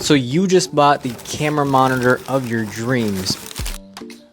So you just bought the camera monitor of your dreams,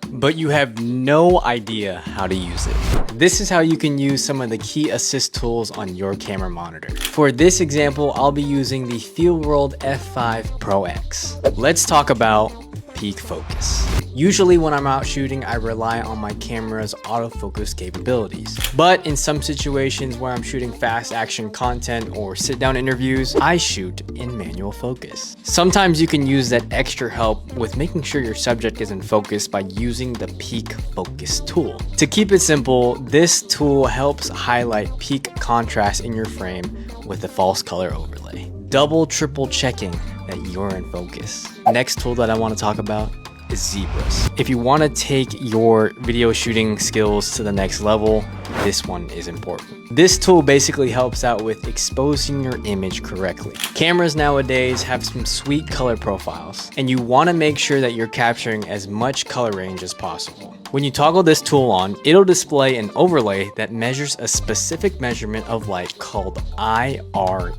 but you have no idea how to use it. This is how you can use some of the key assist tools on your camera monitor. For this example, I'll be using the FEELWORLD F5 ProX. Let's talk about peak focus. Usually when I'm out shooting, I rely on my camera's autofocus capabilities. But in some situations where I'm shooting fast action content or sit down interviews, I shoot in manual focus. Sometimes you can use that extra help with making sure your subject is in focus by using the peak focus tool. To keep it simple, this tool helps highlight peak contrast in your frame with a false color overlay. Double, triple checking that you're in focus. Next tool that I want to talk about is zebras. If you want to take your video shooting skills to the next level, this one is important. This tool basically helps out with exposing your image correctly. Cameras nowadays have some sweet color profiles, and you want to make sure that you're capturing as much color range as possible. When you toggle this tool on, it'll display an overlay that measures a specific measurement of light called IRE.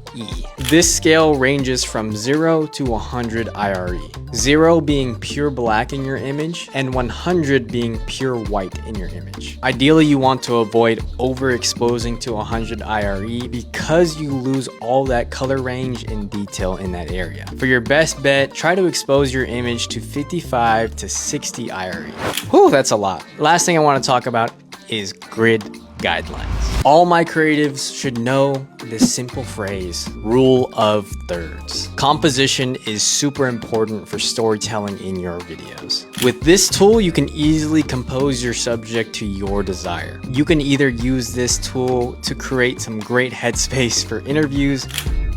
This scale ranges from 0 to 100 IRE. 0 being pure black in your image and 100 being pure white in your image. Ideally, you want to avoid overexposing to 100 IRE because you lose all that color range and detail in that area. For your best bet, try to expose your image to 55 to 60 IRE. Whew, that's a lot. Last thing I want to talk about is grid guidelines. All my creatives should know this simple phrase, rule of thirds. Composition is super important for storytelling in your videos. With this tool, you can easily compose your subject to your desire. You can either use this tool to create some great headspace for interviews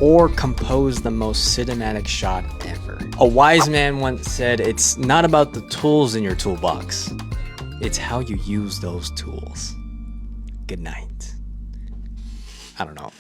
or compose the most cinematic shot ever. A wise man once said, it's not about the tools in your toolbox. It's how you use those tools. Good night. I don't know.